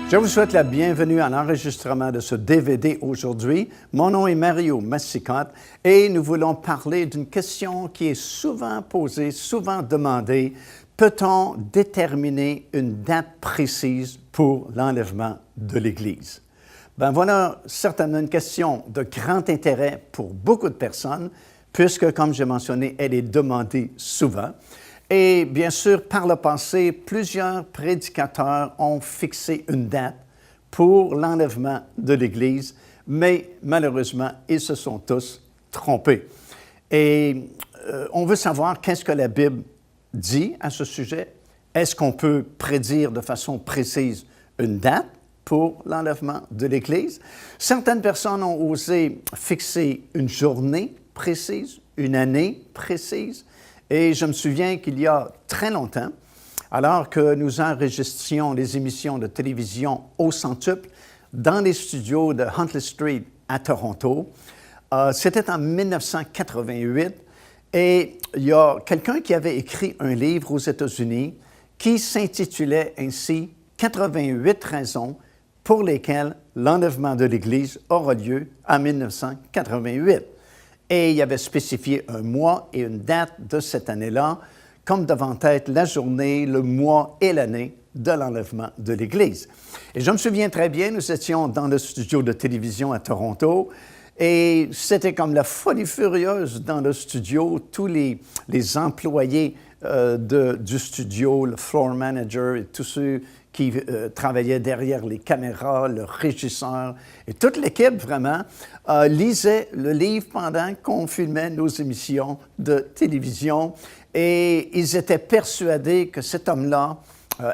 Je vous souhaite la bienvenue à l'enregistrement de ce DVD aujourd'hui. Mon nom est Mario Massicotte et nous voulons parler d'une question qui est souvent posée, souvent demandée. Peut-on déterminer une date précise pour l'enlèvement de l'Église? Ben voilà certainement une question de grand intérêt pour beaucoup de personnes, puisque, comme j'ai mentionné, elle est demandée souvent. Et bien sûr, par le passé, plusieurs prédicateurs ont fixé une date pour l'enlèvement de l'Église, mais malheureusement, ils se sont tous trompés. Et on veut savoir qu'est-ce que la Bible dit à ce sujet. Est-ce qu'on peut prédire de façon précise une date pour l'enlèvement de l'Église? Certaines personnes ont osé fixer une journée précise, une année précise. Et je me souviens qu'il y a très longtemps, alors que nous enregistrions les émissions de télévision au centuple dans les studios de Huntley Street à Toronto, c'était en 1988, et il y a quelqu'un qui avait écrit un livre aux États-Unis qui s'intitulait ainsi « 88 raisons pour lesquelles l'enlèvement de l'Église aura lieu en 1988 ». Et il avait spécifié un mois et une date de cette année-là, comme devant être la journée, le mois et l'année de l'enlèvement de l'Église. Et je me souviens très bien, nous étions dans le studio de télévision à Toronto, et c'était comme la folie furieuse dans le studio. Tous les employés du studio, le floor manager et tous ceux qui travaillaient derrière les caméras, le régisseur, et toute l'équipe vraiment lisait le livre pendant qu'on filmait nos émissions de télévision. Et ils étaient persuadés que cet homme-là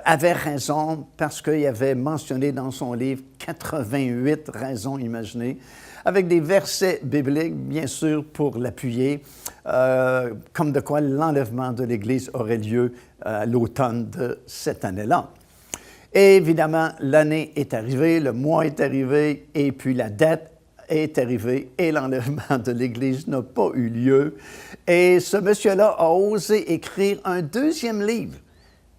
avait raison parce qu'il avait mentionné dans son livre 88 raisons, imaginez, avec des versets bibliques, bien sûr, pour l'appuyer, comme de quoi l'enlèvement de l'Église aurait lieu à l'automne de cette année-là. Et évidemment, l'année est arrivée, le mois est arrivé, et puis la date est arrivée, et l'enlèvement de l'Église n'a pas eu lieu. Et ce monsieur-là a osé écrire un deuxième livre,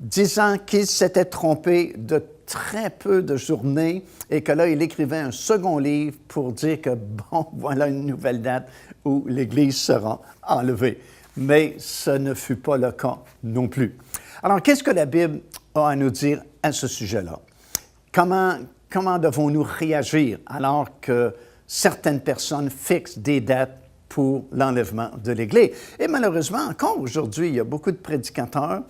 disant qu'il s'était trompé de très peu de journées, et que là, il écrivait un second livre pour dire que, bon, voilà une nouvelle date où l'Église sera enlevée. Mais ce ne fut pas le cas non plus. Alors, qu'est-ce que la Bible a à nous dire à ce sujet-là? Comment devons-nous réagir alors que certaines personnes fixent des dates pour l'enlèvement de l'Église? Et malheureusement, encore aujourd'hui, il y a beaucoup de prédicateurs,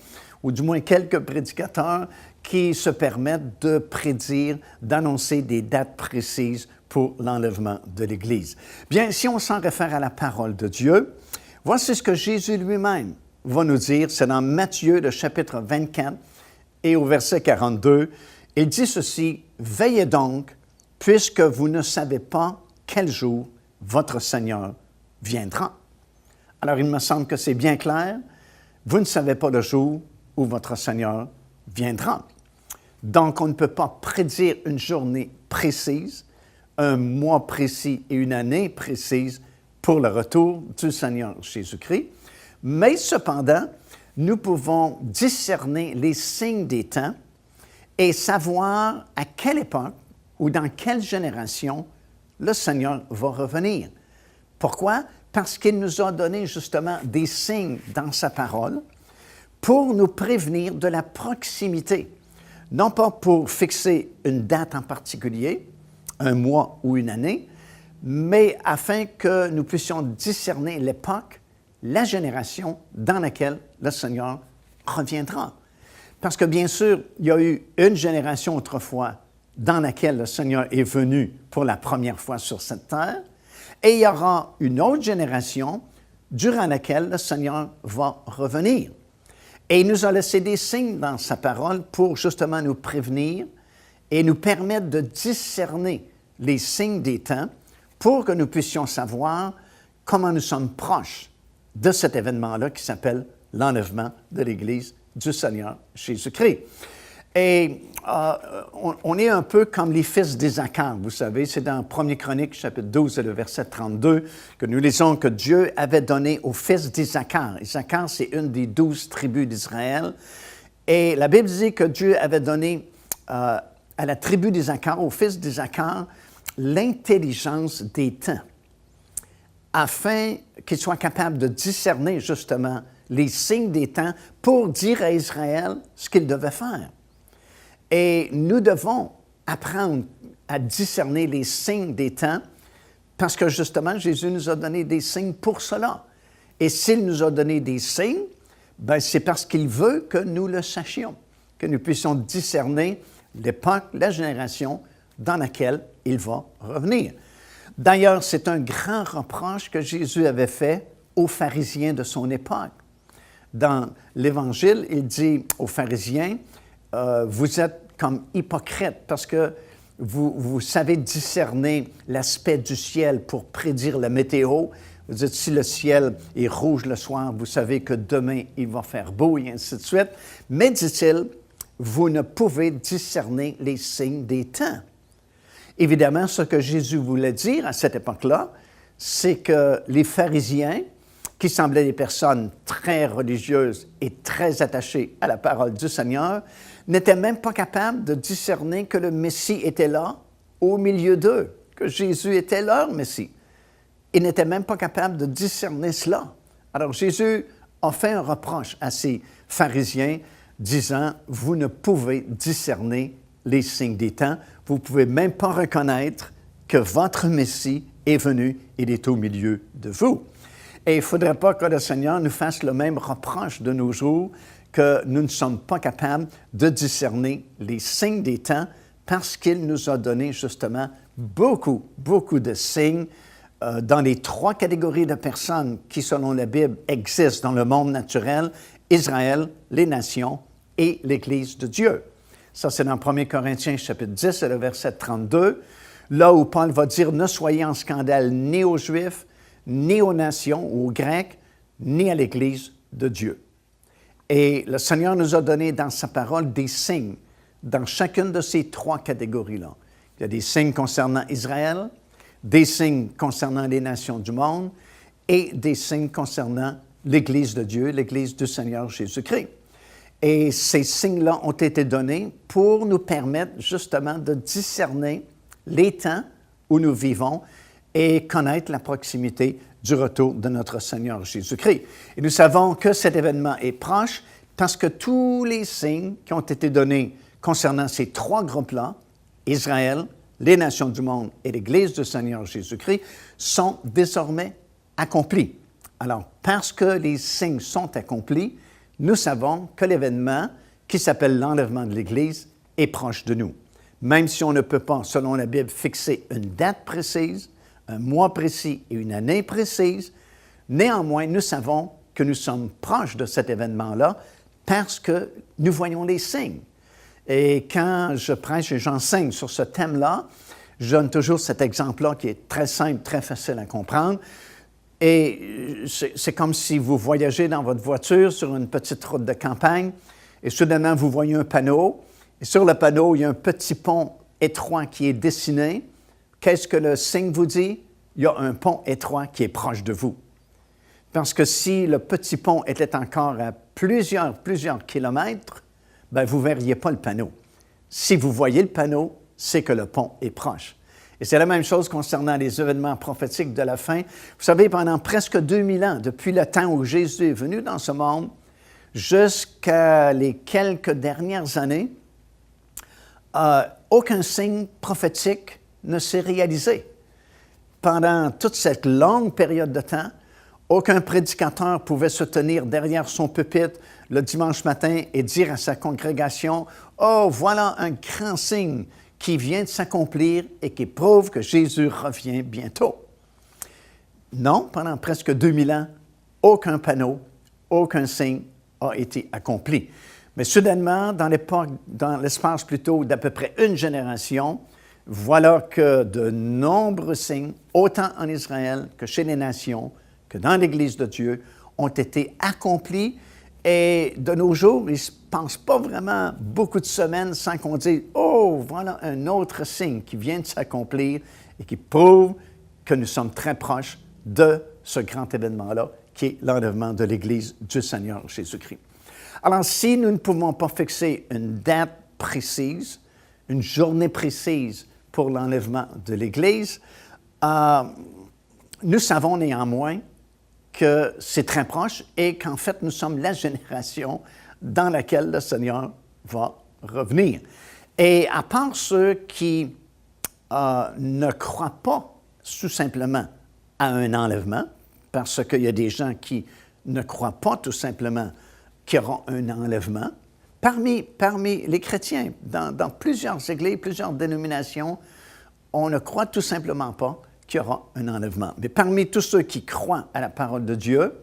ou du moins quelques prédicateurs, qui se permettent de prédire, d'annoncer des dates précises pour l'enlèvement de l'Église. Bien, si on s'en réfère à la parole de Dieu, voici ce que Jésus lui-même va nous dire. C'est dans Matthieu, le chapitre 24, et au verset 42, il dit ceci: « Veillez donc, puisque vous ne savez pas quel jour votre Seigneur viendra. » Alors, il me semble que c'est bien clair. Vous ne savez pas le jour où votre Seigneur viendra. Donc, on ne peut pas prédire une journée précise, un mois précis et une année précise pour le retour du Seigneur Jésus-Christ. Mais cependant, nous pouvons discerner les signes des temps et savoir à quelle époque ou dans quelle génération le Seigneur va revenir. Pourquoi? Parce qu'il nous a donné justement des signes dans sa parole pour nous prévenir de la proximité. Non pas pour fixer une date en particulier, un mois ou une année, mais afin que nous puissions discerner l'époque, la génération dans laquelle le Seigneur reviendra. Parce que bien sûr, il y a eu une génération autrefois dans laquelle le Seigneur est venu pour la première fois sur cette terre, et il y aura une autre génération durant laquelle le Seigneur va revenir. Et il nous a laissé des signes dans sa parole pour justement nous prévenir et nous permettre de discerner les signes des temps pour que nous puissions savoir comment nous sommes proches de cet événement-là qui s'appelle l'enlèvement de l'Église du Seigneur Jésus-Christ. Et on est un peu comme les fils d'Isaacar, vous savez, c'est dans 1er Chronique, chapitre 12, et le verset 32, que nous lisons que Dieu avait donné aux fils d'Isaacar. Isaacar, c'est une des 12 tribus d'Israël. Et la Bible dit que Dieu avait donné à la tribu d'Issachar, au fils d'Issachar, l'intelligence des temps, afin qu'ils soient capables de discerner justement les signes des temps pour dire à Israël ce qu'ils devaient faire. Et nous devons apprendre à discerner les signes des temps parce que justement, Jésus nous a donné des signes pour cela. Et s'il nous a donné des signes, ben c'est parce qu'il veut que nous le sachions, que nous puissions discerner l'époque, la génération dans laquelle il va revenir. D'ailleurs, c'est un grand reproche que Jésus avait fait aux pharisiens de son époque. Dans l'Évangile, il dit aux pharisiens, vous êtes comme hypocrites parce que vous savez discerner l'aspect du ciel pour prédire la météo. Vous dites, si le ciel est rouge le soir, vous savez que demain, il va faire beau, et ainsi de suite. Mais, dit-il, vous ne pouvez discerner les signes des temps. Évidemment, ce que Jésus voulait dire à cette époque-là, c'est que les pharisiens, qui semblaient des personnes très religieuses et très attachées à la parole du Seigneur, n'étaient même pas capables de discerner que le Messie était là, au milieu d'eux, que Jésus était leur Messie. Ils n'étaient même pas capables de discerner cela. Alors Jésus a fait un reproche à ces pharisiens, disant, vous ne pouvez discerner les signes des temps, vous ne pouvez même pas reconnaître que votre Messie est venu, il est au milieu de vous. Et il ne faudrait pas que le Seigneur nous fasse le même reproche de nos jours, que nous ne sommes pas capables de discerner les signes des temps parce qu'il nous a donné justement beaucoup de signes dans les 3 catégories de personnes qui, selon la Bible, existent dans le monde naturel, Israël, les nations et l'Église de Dieu. Ça, c'est dans 1 Corinthiens chapitre 10, et le verset 32, là où Paul va dire « Ne soyez en scandale ni aux Juifs, ni aux nations, ou aux Grecs, ni à l'Église de Dieu. » Et le Seigneur nous a donné dans sa parole des signes dans chacune de ces 3 catégories-là. Il y a des signes concernant Israël, des signes concernant les nations du monde et des signes concernant l'Église de Dieu, l'Église du Seigneur Jésus-Christ. Et ces signes-là ont été donnés pour nous permettre justement de discerner les temps où nous vivons et connaître la proximité du retour de notre Seigneur Jésus-Christ. Et nous savons que cet événement est proche parce que tous les signes qui ont été donnés concernant ces 3 groupes-là, Israël, les nations du monde et l'Église du Seigneur Jésus-Christ, sont désormais accomplis. Alors, parce que les signes sont accomplis, nous savons que l'événement qui s'appelle l'enlèvement de l'Église est proche de nous. Même si on ne peut pas, selon la Bible, fixer une date précise, un mois précis et une année précise, néanmoins, nous savons que nous sommes proches de cet événement-là parce que nous voyons les signes. Et quand je prêche et j'enseigne sur ce thème-là, je donne toujours cet exemple-là qui est très simple, très facile à comprendre. Et c'est comme si vous voyagez dans votre voiture sur une petite route de campagne et soudainement vous voyez un panneau. Et sur le panneau, il y a un petit pont étroit qui est dessiné. Qu'est-ce que le signe vous dit? Il y a un pont étroit qui est proche de vous. Parce que si le petit pont était encore à plusieurs kilomètres, bien, vous ne verriez pas le panneau. Si vous voyez le panneau, c'est que le pont est proche. Et c'est la même chose concernant les événements prophétiques de la fin. Vous savez, pendant presque 2000 ans, depuis le temps où Jésus est venu dans ce monde, jusqu'à les quelques dernières années, aucun signe prophétique ne s'est réalisé. Pendant toute cette longue période de temps, aucun prédicateur pouvait se tenir derrière son pupitre le dimanche matin et dire à sa congrégation « Oh, voilà un grand signe qui vient de s'accomplir et qui prouve que Jésus revient bientôt. » Non, pendant presque 2000 ans, aucun panneau, aucun signe a été accompli. Mais soudainement, dans l'espace plutôt d'à peu près une génération, voilà que de nombreux signes, autant en Israël que chez les nations, que dans l'Église de Dieu, ont été accomplis. Et de nos jours, il ne se passe pas vraiment beaucoup de semaines sans qu'on dise « Oh, voilà un autre signe qui vient de s'accomplir et qui prouve que nous sommes très proches de ce grand événement-là, qui est l'enlèvement de l'Église du Seigneur Jésus-Christ. » Alors, si nous ne pouvons pas fixer une date précise, une journée précise pour l'enlèvement de l'Église. Nous savons néanmoins que c'est très proche et qu'en fait, nous sommes la génération dans laquelle le Seigneur va revenir. Et à part ceux qui ne croient pas tout simplement à un enlèvement, parce qu'il y a des gens qui ne croient pas tout simplement qu'il y aura un enlèvement, parmi les chrétiens, dans plusieurs églises, plusieurs dénominations, on ne croit tout simplement pas qu'il y aura un enlèvement. Mais parmi tous ceux qui croient à la parole de Dieu,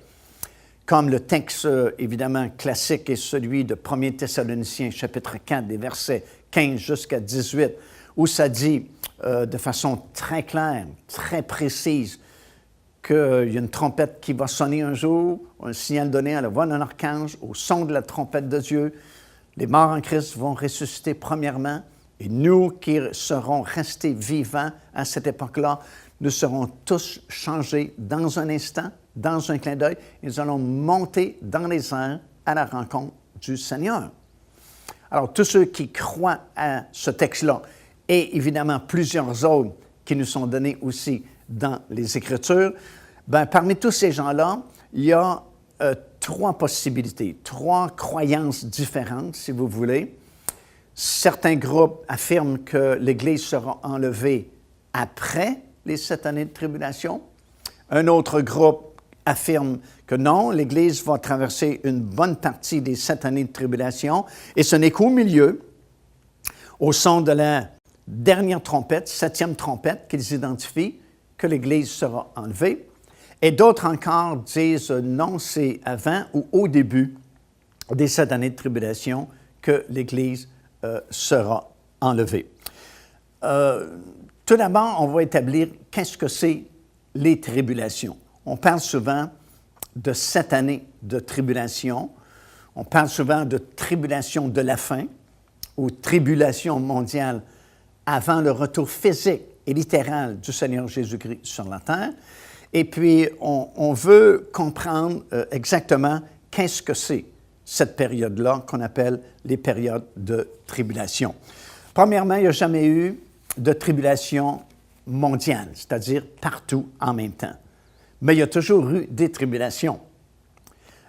comme le texte évidemment classique est celui de 1 Thessaloniciens chapitre 4, des versets 15 jusqu'à 18, où ça dit de façon très claire, très précise, qu'il y a une trompette qui va sonner un jour, un signal donné à la voix d'un archange, au son de la trompette de Dieu. Les morts en Christ vont ressusciter premièrement, et nous qui serons restés vivants à cette époque-là, nous serons tous changés dans un instant, dans un clin d'œil, et nous allons monter dans les airs à la rencontre du Seigneur. Alors, tous ceux qui croient à ce texte-là, et évidemment plusieurs autres qui nous sont donnés aussi dans les Écritures, bien, parmi tous ces gens-là, il y a trois possibilités, trois croyances différentes, si vous voulez. Certains groupes affirment que l'Église sera enlevée après les 7 années de tribulation. Un autre groupe affirme que non, l'Église va traverser une bonne partie des 7 années de tribulation, et ce n'est qu'au milieu, au son de la dernière trompette, 7e trompette, qu'ils identifient, que l'Église sera enlevée. Et d'autres encore disent non, c'est avant ou au début des 7 années de tribulation que l'Église sera enlevée. Tout d'abord, on va établir qu'est-ce que c'est les tribulations. On parle souvent de 7 années de tribulation. On parle souvent de tribulation de la fin ou tribulation mondiale avant le retour physique et littéral du Seigneur Jésus-Christ sur la terre. Et puis, on veut comprendre exactement qu'est-ce que c'est cette période-là qu'on appelle les périodes de tribulation. Premièrement, il n'y a jamais eu de tribulation mondiale, c'est-à-dire partout en même temps. Mais il y a toujours eu des tribulations.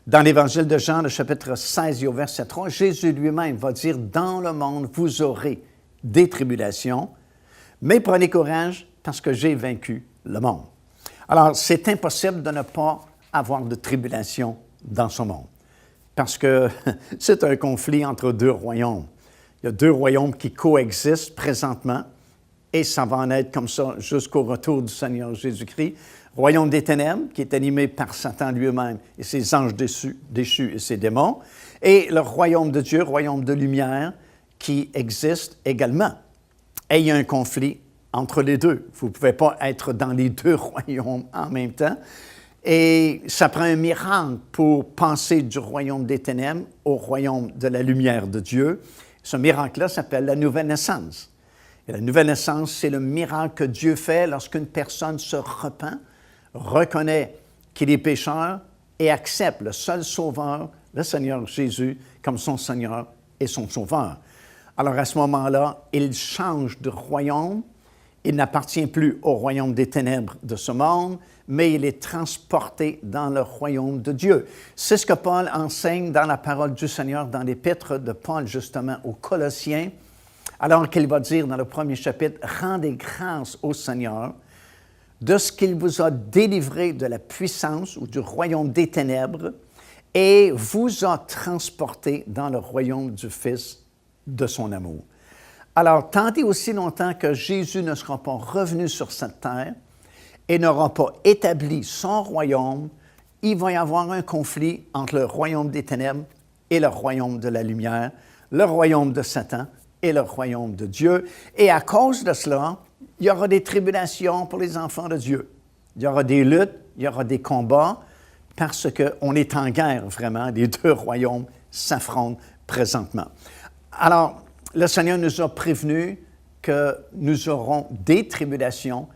Dans l'Évangile de Jean, le chapitre 16 et au verset 3, Jésus lui-même va dire « Dans le monde, vous aurez des tribulations, mais prenez courage parce que j'ai vaincu le monde. » Alors, c'est impossible de ne pas avoir de tribulation dans ce monde, parce que c'est un conflit entre deux royaumes. Il y a deux royaumes qui coexistent présentement, et ça va en être comme ça jusqu'au retour du Seigneur Jésus-Christ. Royaume des ténèbres, qui est animé par Satan lui-même et ses anges déchus et ses démons, et le royaume de Dieu, royaume de lumière, qui existe également. Et il y a un conflit entre les deux. Vous ne pouvez pas être dans les deux royaumes en même temps. Et ça prend un miracle pour passer du royaume des ténèbres au royaume de la lumière de Dieu. Ce miracle-là s'appelle la nouvelle naissance. Et la nouvelle naissance, c'est le miracle que Dieu fait lorsqu'une personne se repent, reconnaît qu'il est pécheur et accepte le seul sauveur, le Seigneur Jésus, comme son Seigneur et son sauveur. Alors à ce moment-là, il change de royaume. Il n'appartient plus au royaume des ténèbres de ce monde, mais il est transporté dans le royaume de Dieu. C'est ce que Paul enseigne dans la parole du Seigneur, dans l'épître de Paul, justement, aux Colossiens, alors qu'il va dire dans le premier chapitre, « Rendez grâce au Seigneur de ce qu'il vous a délivré de la puissance ou du royaume des ténèbres et vous a transporté dans le royaume du Fils de son amour. » Alors, tant et aussi longtemps que Jésus ne sera pas revenu sur cette terre et n'aura pas établi son royaume, il va y avoir un conflit entre le royaume des ténèbres et le royaume de la lumière, le royaume de Satan et le royaume de Dieu. Et à cause de cela, il y aura des tribulations pour les enfants de Dieu. Il y aura des luttes, il y aura des combats, parce qu'on est en guerre vraiment. Les deux royaumes s'affrontent présentement. Alors, le Seigneur nous a prévenus que nous aurons des tribulations,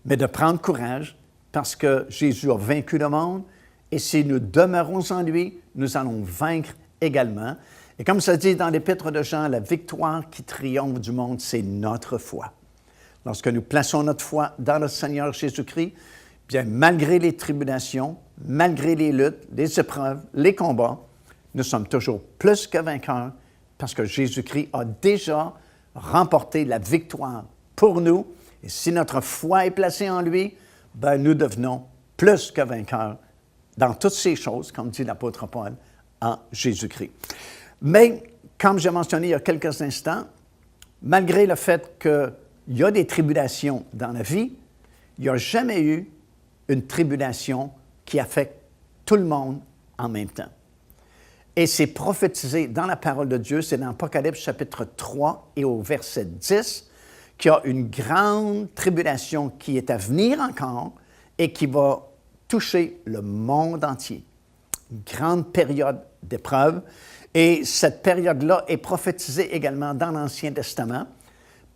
mais de prendre courage parce que Jésus a vaincu le monde et si nous demeurons en lui, nous allons vaincre également. Et comme ça dit dans l'Épître de Jean, la victoire qui triomphe du monde, c'est notre foi. Lorsque nous plaçons notre foi dans le Seigneur Jésus-Christ, bien, malgré les tribulations, malgré les luttes, les épreuves, les combats, nous sommes toujours plus que vainqueurs parce que Jésus-Christ a déjà remporté la victoire pour nous. Et si notre foi est placée en lui, bien, nous devenons plus que vainqueurs dans toutes ces choses, comme dit l'apôtre Paul, en Jésus-Christ. Mais, comme j'ai mentionné il y a quelques instants, malgré le fait qu'il y a des tribulations dans la vie, il n'y a jamais eu une tribulation qui affecte tout le monde en même temps. Et c'est prophétisé dans la parole de Dieu, c'est dans Apocalypse chapitre 3 et au verset 10, qu'il y a une grande tribulation qui est à venir encore et qui va toucher le monde entier. Une grande période d'épreuve. Et cette période-là est prophétisée également dans l'Ancien Testament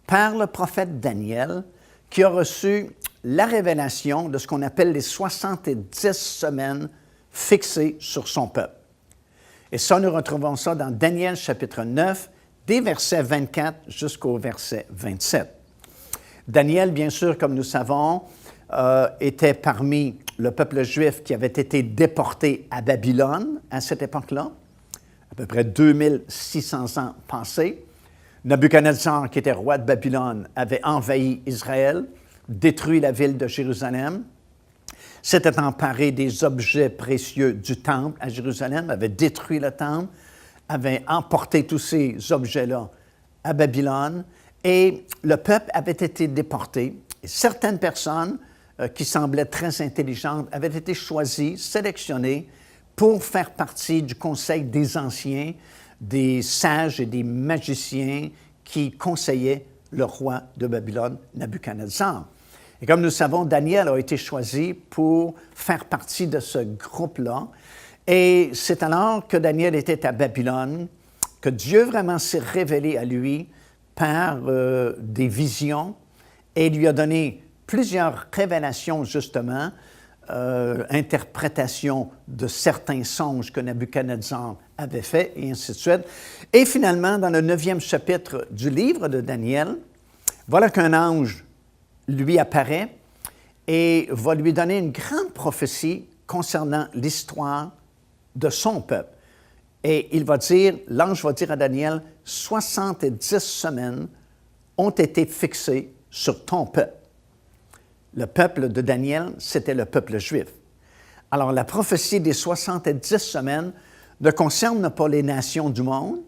par le prophète Daniel, qui a reçu la révélation de ce qu'on appelle les 70 semaines fixées sur son peuple. Et ça, nous retrouvons ça dans Daniel chapitre 9, des versets 24 jusqu'au verset 27. Daniel, bien sûr, comme nous savons, était parmi le peuple juif qui avait été déporté à Babylone à cette époque-là, à peu près 2600 ans passés. Nabuchodonosor, qui était roi de Babylone, avait envahi Israël, détruit la ville de Jérusalem, s'était emparé des objets précieux du temple à Jérusalem, avait détruit le temple, avait emporté tous ces objets-là à Babylone, et le peuple avait été déporté. Et certaines personnes qui semblaient très intelligentes avaient été choisies, sélectionnées pour faire partie du conseil des anciens, des sages et des magiciens qui conseillaient le roi de Babylone, Nabuchodonosor. Et comme nous savons, Daniel a été choisi pour faire partie de ce groupe-là. Et c'est alors que Daniel était à Babylone que Dieu vraiment s'est révélé à lui par des visions et lui a donné plusieurs révélations, justement, interprétations de certains songes que Nabuchodonosor avait fait, et ainsi de suite. Et finalement, dans le 9e chapitre du livre de Daniel, voilà qu'un ange lui apparaît et va lui donner une grande prophétie concernant l'histoire de son peuple. Et l'ange va dire à Daniel, 70 semaines ont été fixées sur ton peuple. Le peuple de Daniel, c'était le peuple juif. Alors, la prophétie des 70 semaines ne concerne pas les nations du monde,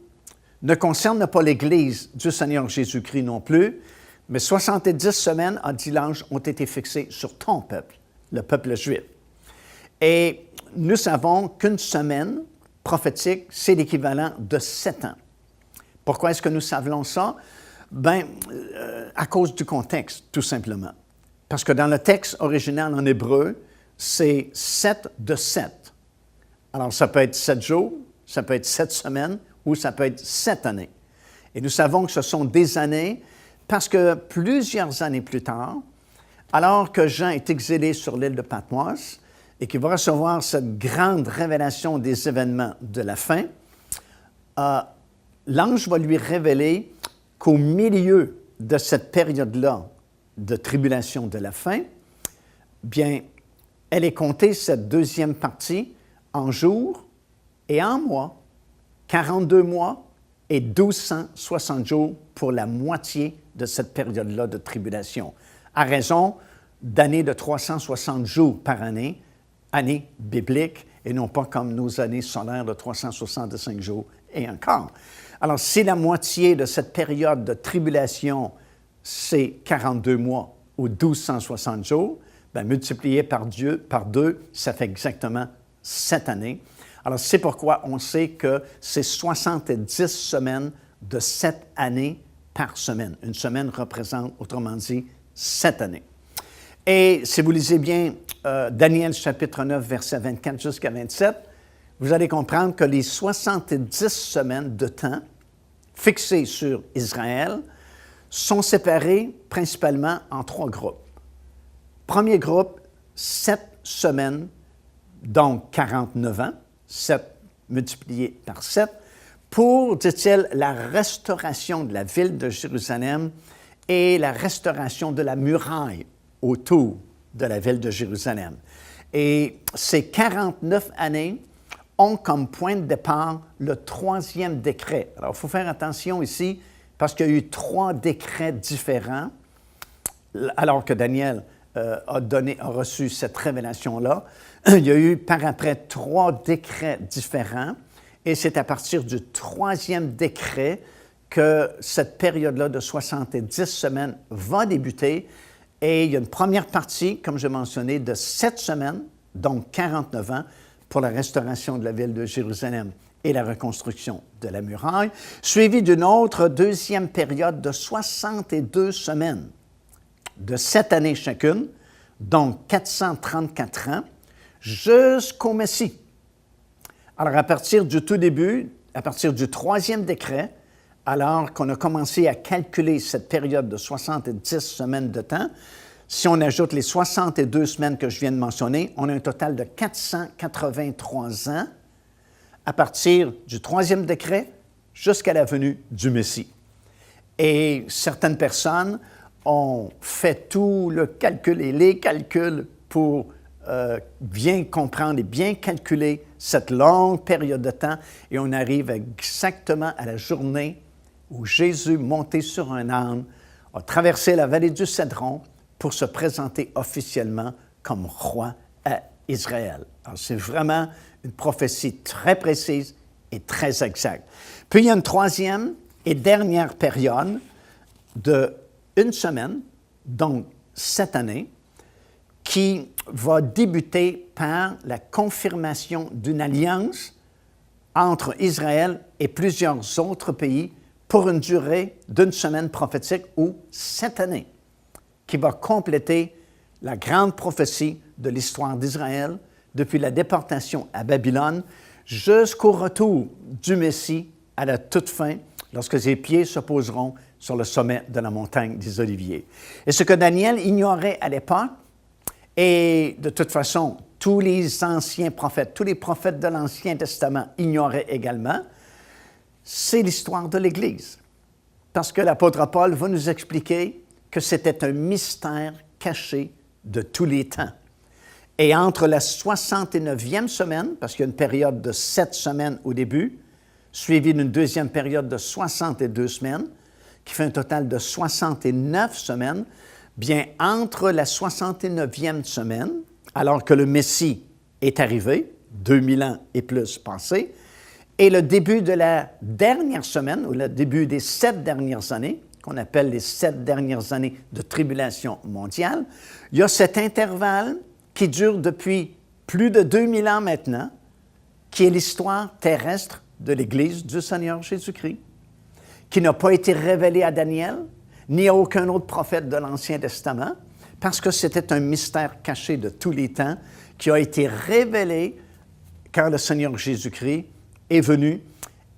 ne concerne pas l'Église du Seigneur Jésus-Christ non plus, mais 70 semaines, a dit l'ange, ont été fixées sur ton peuple, le peuple juif. Et nous savons qu'une semaine prophétique, c'est l'équivalent de 7 ans. Pourquoi est-ce que nous savons ça? Bien, à cause du contexte, tout simplement. Parce que dans le texte original en hébreu, c'est 7 de 7. Alors, ça peut être 7 jours, ça peut être 7 semaines, ou ça peut être 7 années. Et nous savons que ce sont des années parce que plusieurs années plus tard, alors que Jean est exilé sur l'île de Patmos et qu'il va recevoir cette grande révélation des événements de la fin, l'ange va lui révéler qu'au milieu de cette période-là de tribulation de la fin, bien, elle est comptée, cette deuxième partie, en jours et en mois, 42 mois et 1260 jours pour la moitié de cette période-là de tribulation, à raison d'années de 360 jours par année, année biblique, et non pas comme nos années solaires de 365 jours et encore. Alors, si la moitié de cette période de tribulation, c'est 42 mois ou 1260 jours, bien, multiplié par 2, ça fait exactement 7 années. Alors, c'est pourquoi on sait que c'est 70 semaines de 7 années par semaine. Une semaine représente, autrement dit, 7 années. Et si vous lisez bien Daniel chapitre 9, verset 24 jusqu'à 27, vous allez comprendre que les 70 semaines de temps fixées sur Israël sont séparées principalement en 3 groupes. Premier groupe, 7 semaines, donc 49 ans, 7 multiplié par 7, pour, dit-il, la restauration de la ville de Jérusalem et la restauration de la muraille autour de la ville de Jérusalem. Et ces 49 années ont comme point de départ le 3e décret. Alors, il faut faire attention ici parce qu'il y a eu 3 décrets différents alors que Daniel a reçu cette révélation-là. Il y a eu par après 3 décrets différents et c'est à partir du 3e décret que cette période-là de 70 semaines va débuter. Et il y a une première partie, comme je mentionnais, de 7 semaines, donc 49 ans, pour la restauration de la ville de Jérusalem et la reconstruction de la muraille, suivie d'une autre deuxième période de 62 semaines, de 7 années chacune, donc 434 ans, jusqu'au Messie. Alors, à partir du tout début, à partir du 3e décret, alors qu'on a commencé à calculer cette période de 70 semaines de temps, si on ajoute les 62 semaines que je viens de mentionner, on a un total de 483 ans à partir du 3e décret jusqu'à la venue du Messie. Et certaines personnes ont fait tout le calcul et les calculs pour bien comprendre et bien calculer cette longue période de temps et on arrive exactement à la journée où Jésus, monté sur un âne, a traversé la vallée du Cédron pour se présenter officiellement comme roi à Israël. Alors, c'est vraiment une prophétie très précise et très exacte. Puis, il y a une 3e et dernière période de 1 semaine, donc 7 années, qui va débuter par la confirmation d'une alliance entre Israël et plusieurs autres pays pour une durée d'1 semaine prophétique ou 7 années, qui va compléter la grande prophétie de l'histoire d'Israël depuis la déportation à Babylone jusqu'au retour du Messie à la toute fin, lorsque ses pieds se poseront sur le sommet de la montagne des Oliviers. Et ce que Daniel ignorait à l'époque, et de toute façon, tous les anciens prophètes, tous les prophètes de l'Ancien Testament ignoraient également, c'est l'histoire de l'Église. Parce que l'apôtre Paul va nous expliquer que c'était un mystère caché de tous les temps. Et entre la 69e semaine, parce qu'il y a une période de 7 semaines au début, suivie d'une deuxième période de 62 semaines, qui fait un total de 69 semaines, bien entre la 69e semaine, alors que le Messie est arrivé, 2000 ans et plus passés, et le début de la dernière semaine, ou le début des 7 dernières années, qu'on appelle les 7 dernières années de tribulation mondiale, il y a cet intervalle qui dure depuis plus de 2000 ans maintenant, qui est l'histoire terrestre de l'Église du Seigneur Jésus-Christ, qui n'a pas été révélée à Daniel, ni à aucun autre prophète de l'Ancien Testament, parce que c'était un mystère caché de tous les temps, qui a été révélé quand le Seigneur Jésus-Christ est venu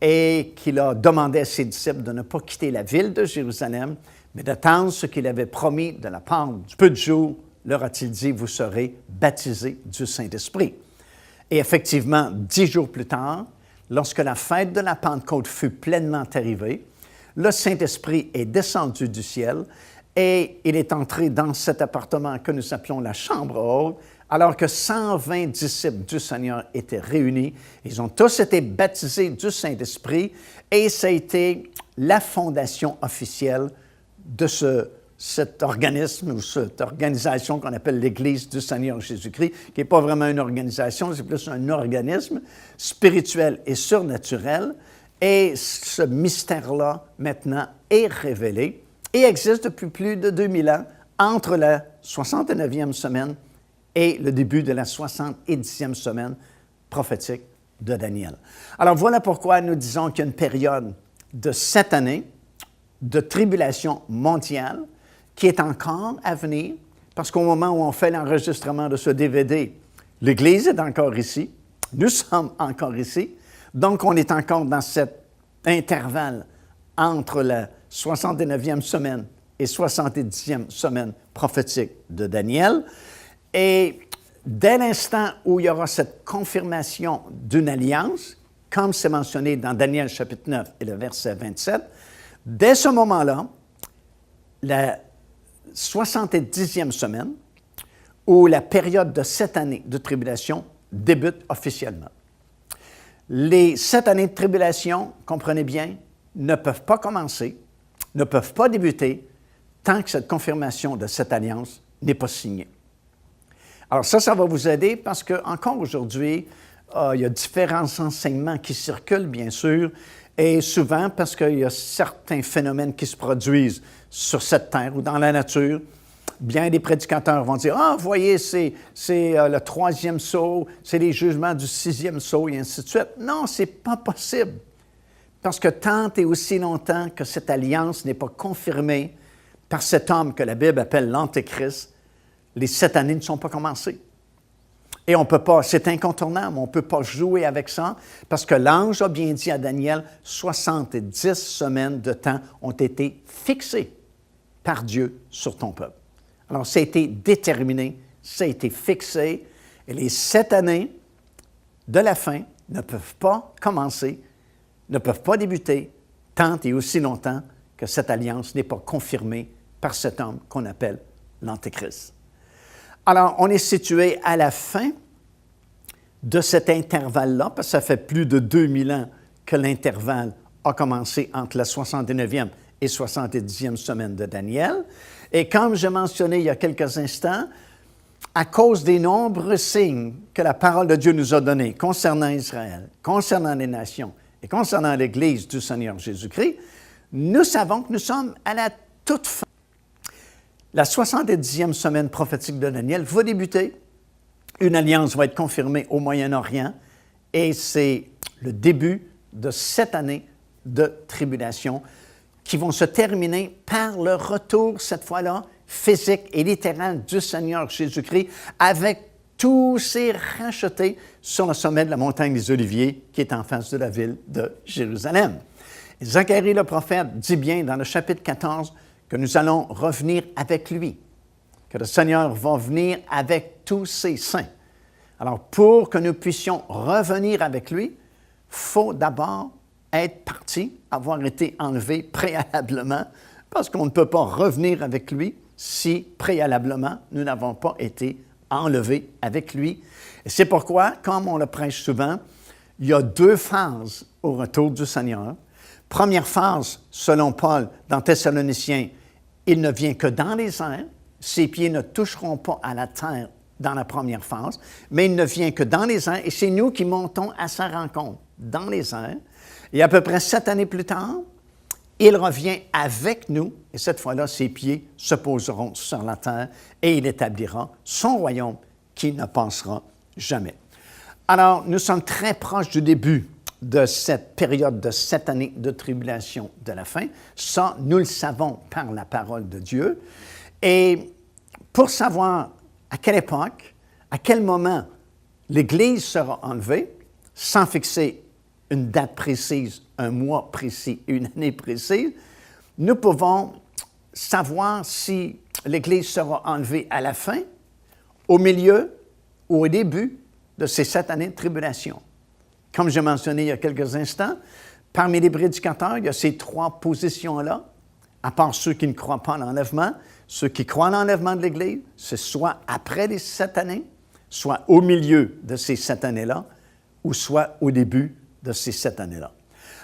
et qu'il a demandé à ses disciples de ne pas quitter la ville de Jérusalem, mais d'attendre ce qu'il avait promis de la part du peu de jours, leur a-t-il dit, vous serez baptisés du Saint-Esprit. Et effectivement, 10 jours plus tard, lorsque la fête de la Pentecôte fut pleinement arrivée, le Saint-Esprit est descendu du ciel et il est entré dans cet appartement que nous appelons la chambre haute, alors que 120 disciples du Seigneur étaient réunis. Ils ont tous été baptisés du Saint-Esprit et ça a été la fondation officielle de cet organisme ou cette organisation qu'on appelle l'Église du Seigneur Jésus-Christ, qui n'est pas vraiment une organisation, c'est plus un organisme spirituel et surnaturel. Et ce mystère-là, maintenant, est révélé et existe depuis plus de 2000 ans entre la 69e semaine et le début de la 70e semaine prophétique de Daniel. Alors, voilà pourquoi nous disons qu'il y a une période de 7 années de tribulation mondiale qui est encore à venir, parce qu'au moment où on fait l'enregistrement de ce DVD, l'Église est encore ici, nous sommes encore ici, donc on est encore dans cet intervalle entre la 69e semaine et 70e semaine prophétique de Daniel. Et dès l'instant où il y aura cette confirmation d'une alliance comme c'est mentionné dans Daniel chapitre 9 et le verset 27, dès ce moment-là, la 70e semaine, où la période de 7 années de tribulation débute officiellement. Les 7 années de tribulation, comprenez bien, ne peuvent pas commencer, ne peuvent pas débuter tant que cette confirmation de cette alliance n'est pas signée. Alors ça va vous aider parce qu'encore aujourd'hui, il y a différents enseignements qui circulent, bien sûr, et souvent parce qu'il y a certains phénomènes qui se produisent sur cette terre ou dans la nature. Bien des prédicateurs vont dire « Ah, vous voyez, c'est le 3e sceau, c'est les jugements du 6e sceau, et ainsi de suite. » Non, ce n'est pas possible. Parce que tant et aussi longtemps que cette alliance n'est pas confirmée par cet homme que la Bible appelle l'Antéchrist, les 7 années ne sont pas commencées. Et on ne peut pas, c'est incontournable, on ne peut pas jouer avec ça, parce que l'ange a bien dit à Daniel, 70 semaines de temps ont été fixées par Dieu sur ton peuple. Alors, ça a été déterminé, ça a été fixé, et les 7 années de la fin ne peuvent pas commencer, ne peuvent pas débuter tant et aussi longtemps que cette alliance n'est pas confirmée par cet homme qu'on appelle l'Antéchrist. Alors, on est situé à la fin de cet intervalle-là, parce que ça fait plus de 2000 ans que l'intervalle a commencé entre la 69e et 70e semaine de Daniel. Et comme je mentionnais il y a quelques instants, à cause des nombreux signes que la parole de Dieu nous a donnés concernant Israël, concernant les nations et concernant l'Église du Seigneur Jésus-Christ, nous savons que nous sommes à la toute fin. La 70e semaine prophétique de Daniel va débuter. Une alliance va être confirmée au Moyen-Orient et c'est le début de 7 années de tribulation qui vont se terminer par le retour, cette fois-là, physique et littéral du Seigneur Jésus-Christ avec tous ses rachetés sur le sommet de la montagne des Oliviers qui est en face de la ville de Jérusalem. Et Zacharie le prophète dit bien dans le chapitre 14 que nous allons revenir avec lui, que le Seigneur va venir avec tous ses saints. Alors, pour que nous puissions revenir avec lui, il faut d'abord être parti, avoir été enlevé préalablement, parce qu'on ne peut pas revenir avec lui si préalablement nous n'avons pas été enlevés avec lui. Et c'est pourquoi, comme on le prêche souvent, il y a 2 phases au retour du Seigneur. Première phase, selon Paul, dans Thessaloniciens, il ne vient que dans les airs. Ses pieds ne toucheront pas à la terre dans la première phase, mais il ne vient que dans les airs et c'est nous qui montons à sa rencontre dans les airs. Et à peu près 7 années plus tard, il revient avec nous et cette fois-là, ses pieds se poseront sur la terre et il établira son royaume qui ne passera jamais. Alors, nous sommes très proches du début de cette période de 7 années de tribulation de la fin. Ça, nous le savons par la parole de Dieu. Et pour savoir à quelle époque, à quel moment l'Église sera enlevée, sans fixer une date précise, un mois précis, une année précise, nous pouvons savoir si l'Église sera enlevée à la fin, au milieu ou au début de ces 7 années de tribulation. Comme j'ai mentionné il y a quelques instants, parmi les prédicateurs, il y a ces 3 positions-là, à part ceux qui ne croient pas en l'enlèvement. Ceux qui croient en l'enlèvement de l'Église, c'est soit après les 7 années, soit au milieu de ces 7 années-là, ou soit au début de ces 7 années-là.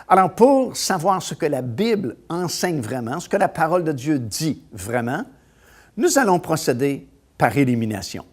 Alors, pour savoir ce que la Bible enseigne vraiment, ce que la parole de Dieu dit vraiment, nous allons procéder par élimination.